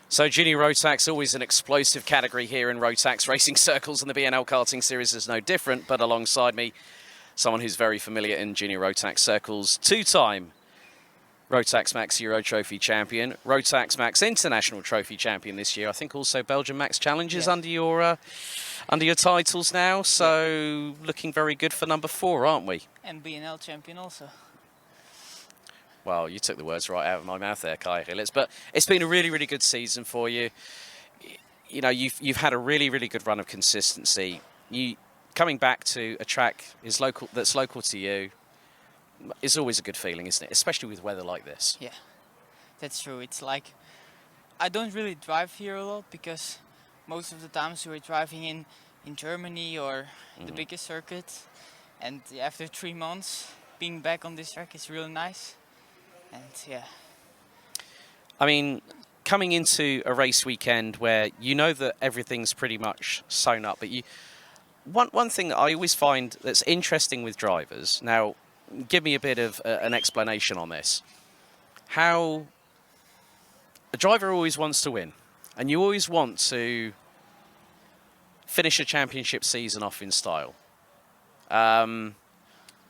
So Junior Rotax, always an explosive category here in Rotax Racing Circles, and the BNL Karting Series is no different. But alongside me, someone who's very familiar in Junior Rotax Circles, two-time Rotax Max Euro Trophy champion, Rotax Max International Trophy champion this year. I think also Belgian Max Challenges under your titles now. So looking very good for number 4, aren't we? And BNL champion also. Well, you took the words right out of my mouth there, Kai Hilitz. But it's been a really, really good season for you. You know, you've had a really, really good run of consistency. Coming back to a track that's local to you is always a good feeling, isn't it? Especially with weather like this. Yeah, that's true. It's like I don't really drive here a lot because most of the times we're driving in Germany or the biggest circuit. And after 3 months, being back on this track is really nice. And yeah. I mean, coming into a race weekend where you know that everything's pretty much sewn up, but one thing that I always find that's interesting with drivers, now give me a bit of an explanation on this. How a driver always wants to win, and you always want to finish a championship season off in style.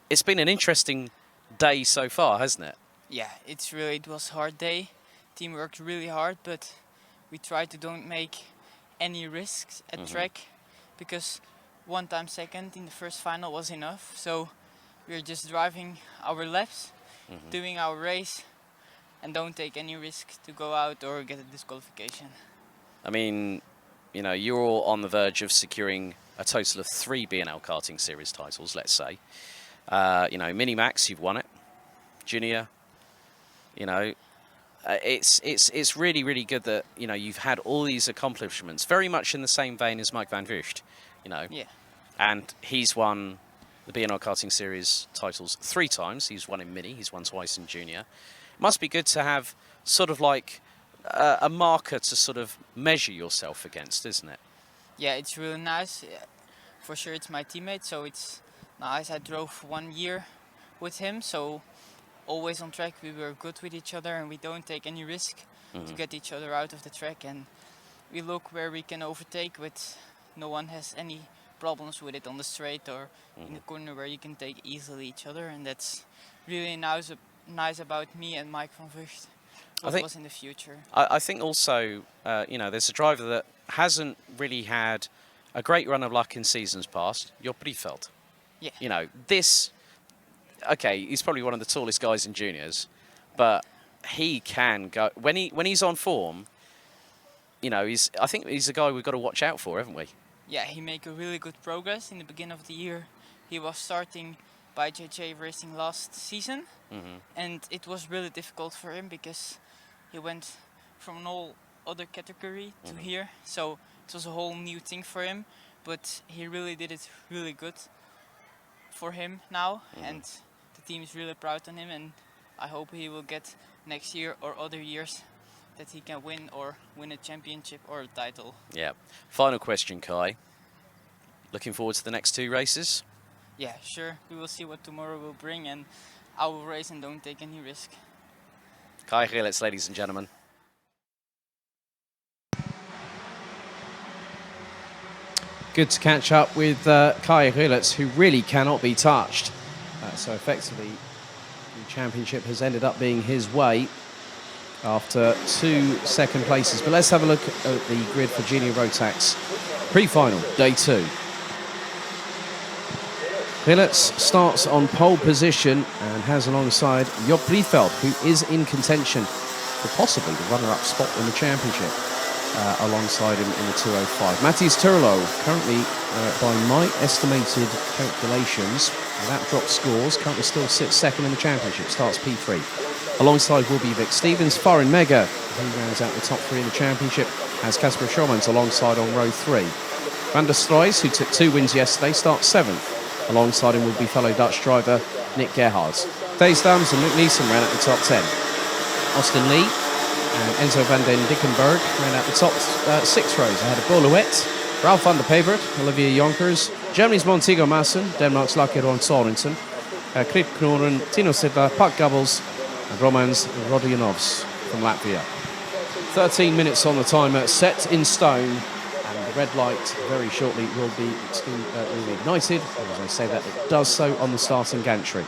It's been an interesting day so far, hasn't it? Yeah, it was a hard day. Team worked really hard, but we tried to don't make any risks at track because 1 time second in the first final was enough. So we were just driving our laps, doing our race, and don't take any risk to go out or get a disqualification. I mean, you know, you're all on the verge of securing a total of 3 BNL Karting Series titles, let's say. You know, Mini Max, you've won it. Junior, you know, it's really, really good that, you know, you've had all these accomplishments, very much in the same vein as Mike van Vugt, you know. Yeah. And he's won the BNL Karting Series titles 3 times. He's won in Mini, he's won twice in Junior. It must be good to have sort of like a marker to sort of measure yourself against, isn't it? Yeah, it's really nice. For sure, it's my teammate, so it's nice. I drove 1 year with him, so always on track. We were good with each other, and we don't take any risk to get each other out of the track. And we look where we can overtake with no one has any problems with it on the straight or in the corner where you can take easily each other. And that's really nice about me and Mike van Vugt. What was in the future. I think also, you know, there's a driver that hasn't really had a great run of luck in seasons past, Job Rietveld. Yeah. You know, okay, he's probably one of the tallest guys in juniors, but he can go when he's on form. You know, I think he's a guy we've got to watch out for, haven't we? Yeah, he made a really good progress in the beginning of the year. He was starting by JJ Racing last season, and it was really difficult for him because he went from an all other category to here, so it was a whole new thing for him. But he really did it really good for him now, and the team is really proud on him, and I hope he will get next year or other years that he can win a championship or a title. Yeah. Final question, Kai. Looking forward to the next 2 races? Yeah, sure. We will see what tomorrow will bring, and I will race and don't take any risk. Kai Hilitz, ladies and gentlemen. Good to catch up with Kai Hilitz, who really cannot be touched. So effectively, the championship has ended up being his way after 2 second places. But let's have a look at the grid for Junior Rotax pre-final, day 2. Hilitz starts on pole position and has alongside Job Rietveld, who is in contention for possibly the runner-up spot in the championship, alongside him in the 205. Matthias Turlo, currently, by my estimated calculations, without dropped scores, currently still sits second in the championship, starts P3. Alongside will be Vic Stevens. Farin Mega, who rounds out the top 3 in the championship, has Casper Schomans alongside on row 3. Van der Struijs, who took 2 wins yesterday, starts 7th. Alongside him will be fellow Dutch driver Nick Gerhards. Thijs Dams and Luc Neeson ran out the top 10. Austin Lee and Enzo van den Dickenberg ran out the top 6 rows ahead of Boluet, Ralph van der Pevert, Olivier Jonkers, Germany's Montego Maassen, Denmark's Lucky Ron Sorensen, Krip Knoren, Tino Sidla, Pak Gabbels and Romans Rodionovs from Latvia. 13 minutes on the timer, set in stone, and the red light very shortly will be ignited. And as I say that, it does so on the starting gantry.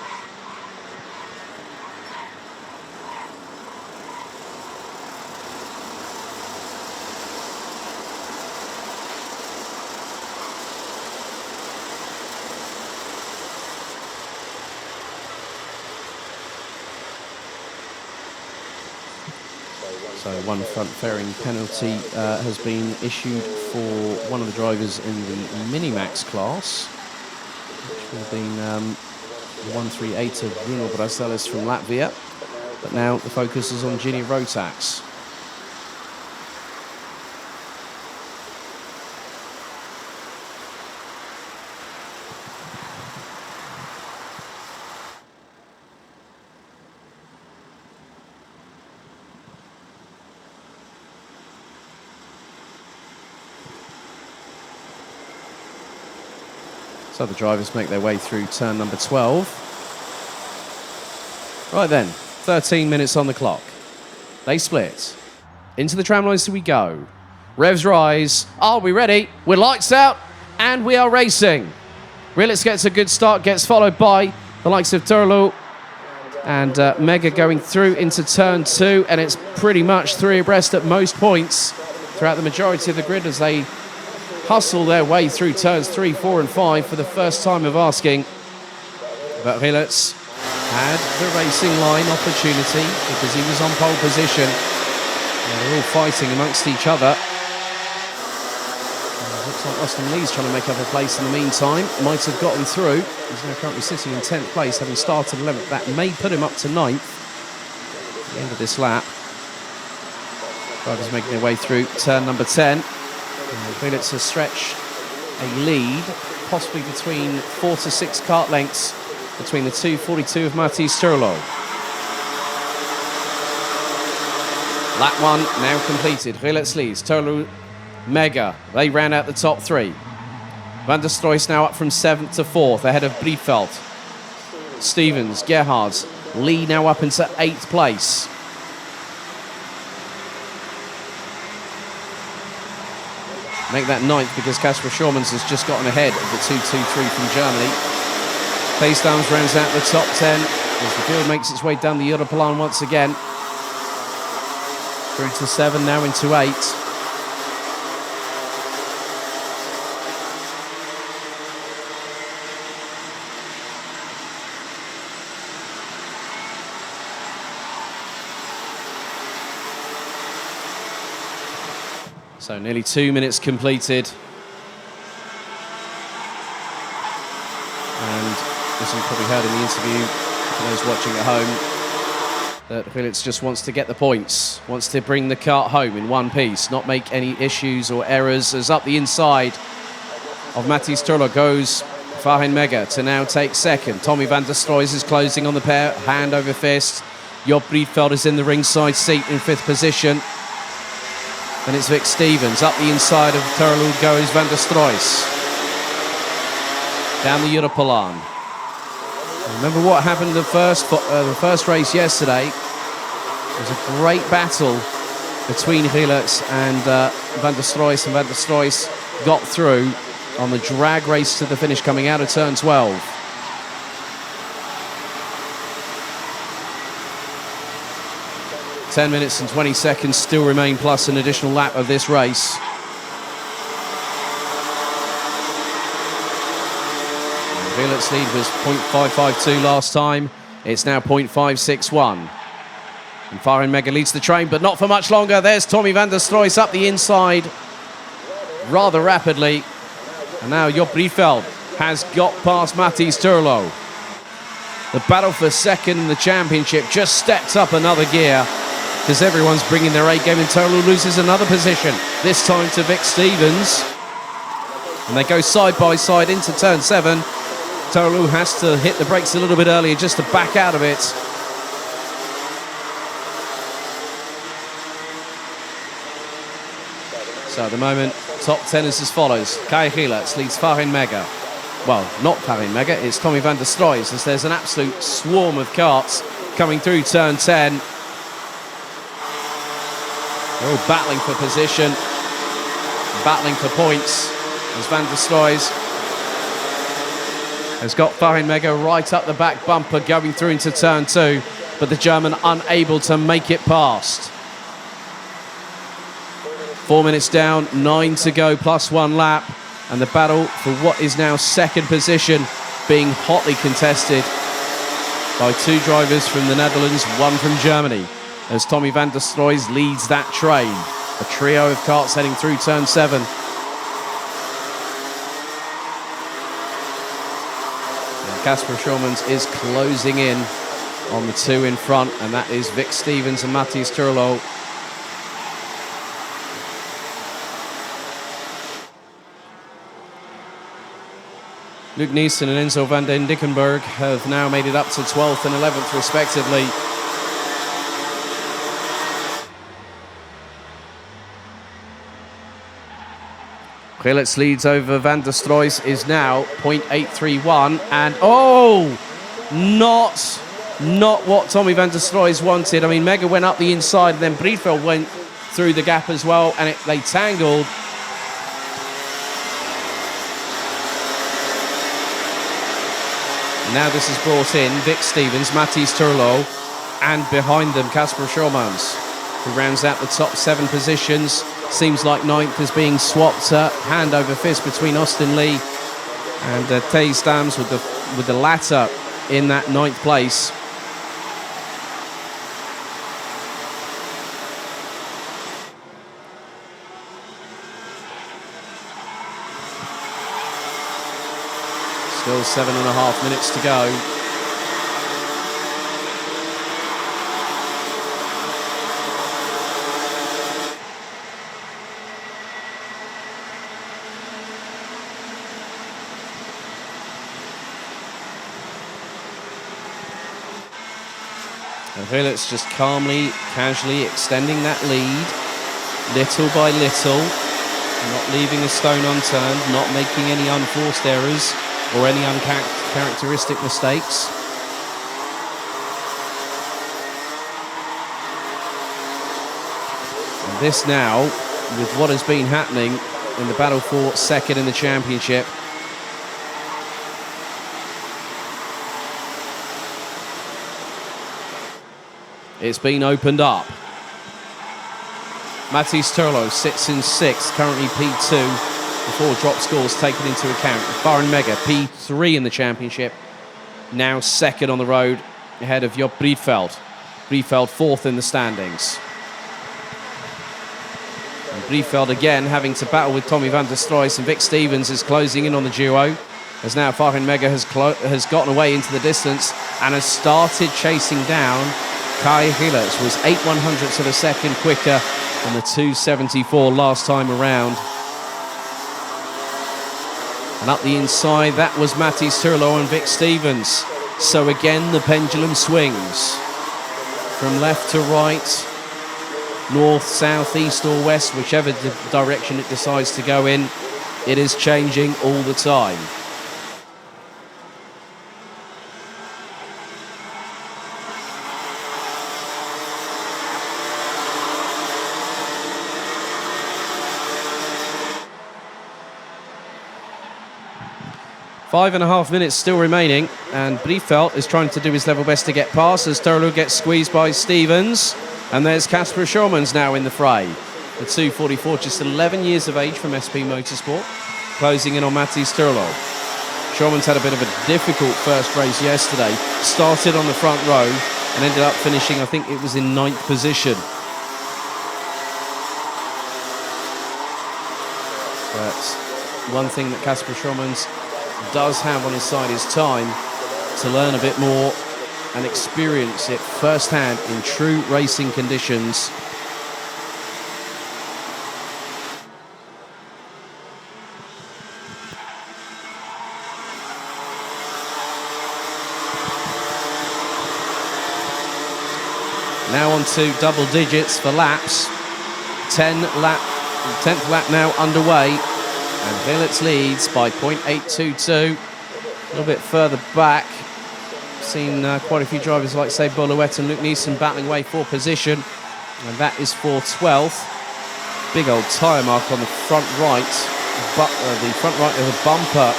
So one front-fairing penalty has been issued for one of the drivers in the Minimax class, which would have been the 138 of Bruno Braselis from Latvia. But now the focus is on Gini Rotax. So the drivers make their way through turn number 12. Right then, 13 minutes on the clock. They split. Into the tram lines we go. Revs rise. Are we ready? We're lights out and we are racing. Rilitz gets a good start, gets followed by the likes of Turlu and Mega going through into turn 2, and it's pretty much 3 abreast at most points throughout the majority of the grid as they hustle their way through turns 3, 4 and 5 for the first time of asking. But Rilitz had the racing line opportunity because he was on pole position. They're all fighting amongst each other. Looks like Austin Lee's trying to make up a place in the meantime. Might have gotten through. He's now currently sitting in 10th place, having started 11th. That may put him up to 9th at the end of this lap. Drivers making their way through turn number 10. Rilitz has stretched a lead, possibly between 4 to 6 kart lengths between the 242 of Matti Sturlo. Lap 1 now completed. Rilitz leads. Turlu, Mega, they ran out the top 3. Van der Stroys now up from 7th to 4th, ahead of Briefeld. Stevens, Gerhards, Lee now up into 8th place. Make that 9th because Kasper Schurmans has just gotten ahead of the 223 from Germany. Paysdams rounds out the top 10 as the field makes its way down the Europalan once again. Through to 7, now into 8. So nearly 2 minutes completed. And as you probably heard in the interview, for those watching at home, that Rilitz just wants to get the points, wants to bring the kart home in one piece, not make any issues or errors. As up the inside of Matti Sturlo goes Farin Mega to now take 2nd. Tommy van der Stroys is closing on the pair, hand over fist. Job Briefeld is in the ringside seat in 5th position. And it's Vic Stevens. Up the inside of Turlu goes Van der Stroys. Down the Europalan. Remember what happened the first race yesterday? It was a great battle between Rilitz and Van der Stroys, and Van der Stroys got through on the drag race to the finish coming out of turn 12. Ten minutes and 20 seconds still remain, plus an additional lap of this race. Rilitz lead was 0.552 last time. It's now 0.561. And Farin Mega leads the train, but not for much longer. There's Tommy van der Stroys up the inside rather rapidly. And now Job Briefeld has got past Matti Sturlo. The battle for 2nd in the championship just stepped up another gear, because everyone's bringing their A game, and Turlu loses another position, this time to Vic Stevens. And they go side by side into turn 7. Turlu has to hit the brakes a little bit earlier just to back out of it. So at the moment, top 10 is as follows. Kai Rilitz leads Farin Mega. Well, not Farin Mega, it's Tommy van der Stroys, as there's an absolute swarm of karts coming through turn 10. They're all battling for position, battling for points, as Van der Sloijs has got Farin Mega right up the back bumper going through into turn 2, but the German unable to make it past. 4 minutes down, 9 to go, plus 1 lap, and the battle for what is now second position being hotly contested by 2 drivers from the Netherlands, 1 from Germany, as Tommy Van der Sloijs leads that train. A trio of karts heading through turn 7. Casper Schulmans is closing in on the 2 in front, and that is Vic Stevens and Matthias Turlo. Luke Neeson and Enzo van den Dickenberg have now made it up to 12th and 11th respectively. Gilles leads over Van der Sloijs is now 0.831, and not what Tommy Van der Sloijs wanted. I mean, Mega went up the inside, and then Breedveld went through the gap as well, and they tangled. Now this has brought in Vic Stevens, Matthias Turlo, and behind them Casper Schulmans, who rounds out the top 7 positions. Seems like 9th is being swapped hand over fist between Austin Lee and Thijs Dams, with the latter in that 9th place. Still 7.5 minutes to go. Gilles just calmly, casually extending that lead, little by little, not leaving a stone unturned, not making any unforced errors or any uncharacteristic mistakes. And this now, with what has been happening in the battle for second in the championship, it's been opened up. Matthias Turlo sits in 6th, currently P2, before drop scores taken into account. Farin Mega, P3 in the championship, now 2nd on the road, ahead of Job Breedveld. Breedveld 4th in the standings. And Breedveld again having to battle with Tommy Van der Sloijs, and Vic Stevens is closing in on the duo, as now Farin Mega has gotten away into the distance and has started chasing down Kai Gilles. Was 8/100ths of a second quicker than the 274 last time around. And up the inside, that was Matthias Turlo and Vic Stevens. So again, the pendulum swings from left to right, north, south, east or west, whichever direction it decides to go in. It is changing all the time. Five and a half minutes still remaining, and Breedveld is trying to do his level best to get past as Turlo gets squeezed by Stevens. And there's Casper Schulmans now in the fray. The 244, just 11 years of age from SP Motorsport, closing in on Matthias Turlo. Schulmans had a bit of a difficult first race yesterday. Started on the front row and ended up finishing, I think it was in 9th position. But one thing that Casper Schulmans does have on his side is time to learn a bit more and experience it firsthand in true racing conditions. Now on to double digits for laps. 10th lap now underway. And Gilles leads by 0.822. A little bit further back. Seen quite a few drivers like, say, Bollouette and Luke Neeson battling away for position. And that is for 12th. Big old tyre mark on the front right, but the front right of the bumper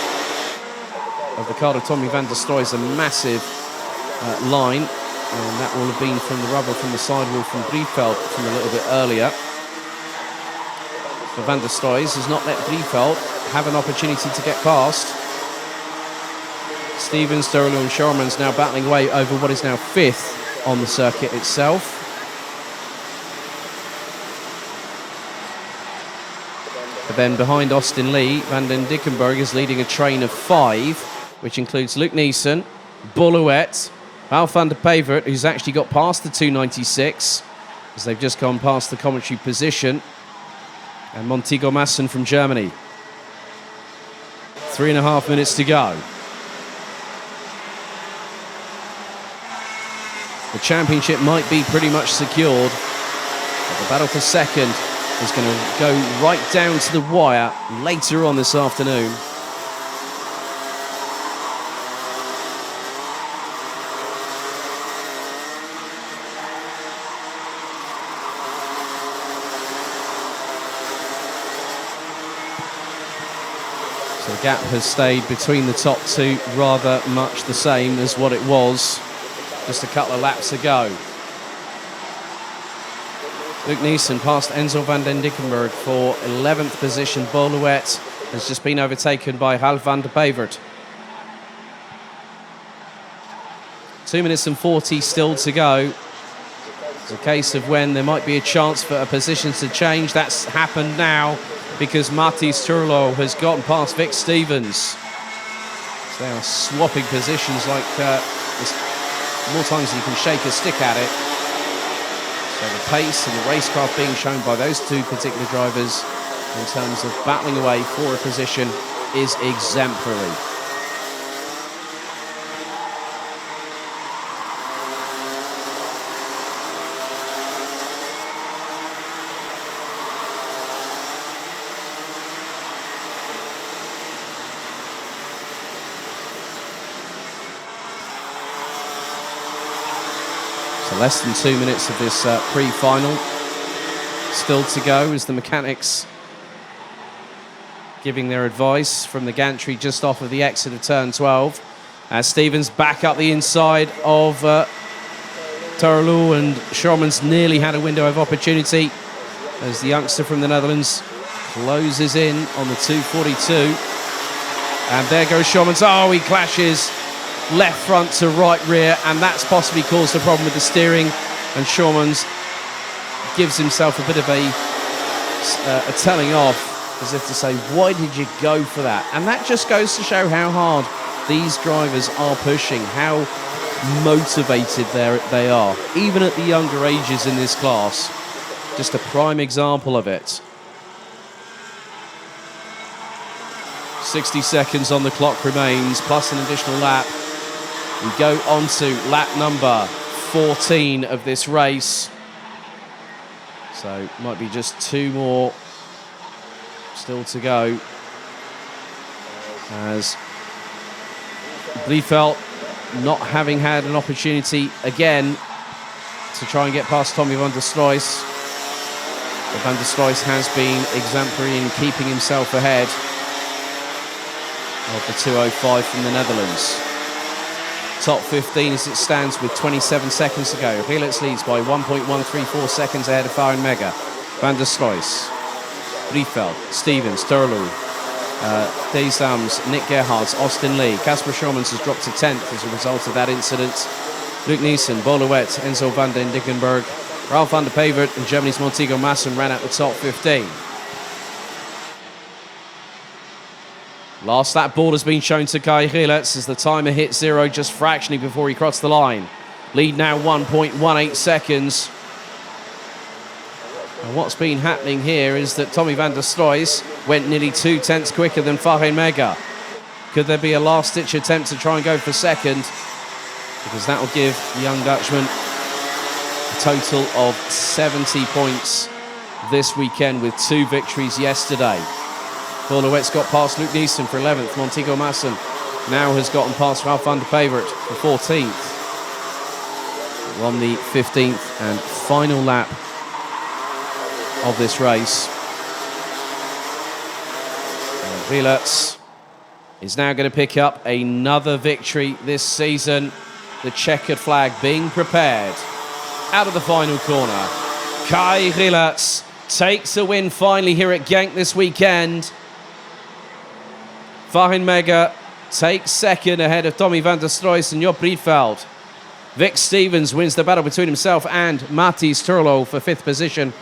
of the car of Tommy van der Stroy is a massive line, and that will have been from the rubber from the sidewall from Briefeld from a little bit earlier. So van der Stroy has not let Briefeld have an opportunity to get past. Stevens, Derlo and Schorman's now battling away over what is now 5th on the circuit itself. But then behind Austin Lee, Van den Dickenberg is leading a train of 5, which includes Luke Neeson, Boulouet, Ralf van der Pevert, who's actually got past the 296, as they've just gone past the commentary position, and Montego Masson from Germany. 3.5 minutes to go. The championship might be pretty much secured, but the battle for second is going to go right down to the wire later on this afternoon. So the gap has stayed between the top two rather much the same as what it was just a couple of laps ago. Luke Neeson past Enzo van den Dickenberg for 11th position. Boulouet has just been overtaken by Ralf van der Pevert. 2 minutes and 40 still to go. It's a case of when there might be a chance for a position to change. That's happened now because Mathis Turlo has gotten past Vic Stevens. So they are swapping positions like more times than you can shake a stick at it. So the pace and the racecraft being shown by those two particular drivers in terms of battling away for a position is exemplary. Less than 2 minutes of this pre-final still to go as the mechanics giving their advice from the gantry just off of the exit of turn 12. As Stevens back up the inside of Turlo, and Schorman's nearly had a window of opportunity as the youngster from the Netherlands closes in on the 242. And there goes Schorman's. Oh, he clashes left front to right rear, and that's possibly caused a problem with the steering, and Schorman's gives himself a bit of a telling off, as if to say, why did you go for that? And that just goes to show how hard these drivers are pushing, how motivated they are, even at the younger ages in this class. Just a prime example of it. 60 seconds on the clock remains, plus an additional lap. We go on to lap number 14 of this race. So might be just 2 more still to go. As Briefeld not having had an opportunity again to try and get past Tommy van der Stroy. But van der Stroy has been exemplary in keeping himself ahead of the 205 from the Netherlands. Top 15 as it stands with 27 seconds to go. Helix leads by 1.134 seconds ahead of Farin Mega. Van der Stroy, Briefeld, Stevens, Turlo, Desams, Nick Gerhards, Austin Lee. Casper Schormans has dropped to 10th as a result of that incident. Luke Neeson, Boulouet, Enzo van den Dickenberg, Ralf van der Pevert and Germany's Montego Masson ran out the top 15. Last lap board has been shown to Kai Gilets as the timer hit 0 just fractionally before he crossed the line. Lead now 1.18 seconds. And what's been happening here is that Tommy van der Stroy went nearly 2 tenths quicker than Farin Mega. Could there be a last-ditch attempt to try and go for second? Because that will give the young Dutchman a total of 70 points this weekend with 2 victories yesterday. Boulouet's got past Luke Neeson for 11th. Montego Masson now has gotten past Ralf van der Pevert for 14th. We're on the 15th and final lap of this race. And Wielert is now going to pick up another victory this season. The checkered flag being prepared out of the final corner. Kai Wielert takes a win finally here at Genk this weekend. Varenmega takes second ahead of Tommy van der Stroys and Job Rietveld. Vic Stevens wins the battle between himself and Matthijs Turlo for 5th position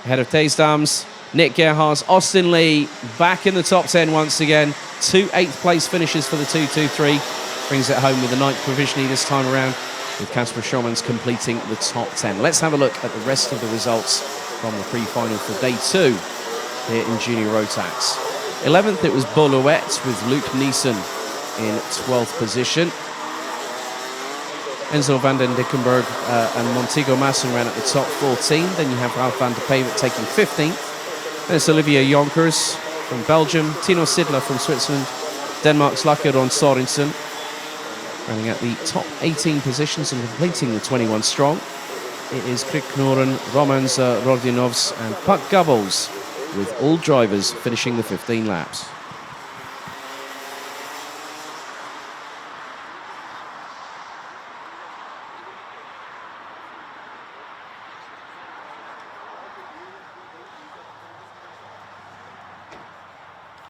ahead of Teesdams. Nick Gerhards, Austin Lee back in the top 10 once again. 2 8th place finishes for the 2-2-3. Brings it home with the 9th provisionally this time around, with Kasper Schomans completing the top 10. Let's have a look at the rest of the results from the pre-final for day 2 here in Junior Rotax. 11th it was Boluet with Luc Neeson in 12th position. Enzo van den Dickenberg and Montego Masson ran at the top 14. Then you have Ralph van der Pevert taking 15th. Then it's Olivier Jonkers from Belgium, Tino Sidler from Switzerland, Denmark's Lakeron Sorensen running at the top 18 positions and completing the 21 strong. It is Krik Knoren, Romans Rodinovs and Puck Gubbles, with all drivers finishing the 15 laps.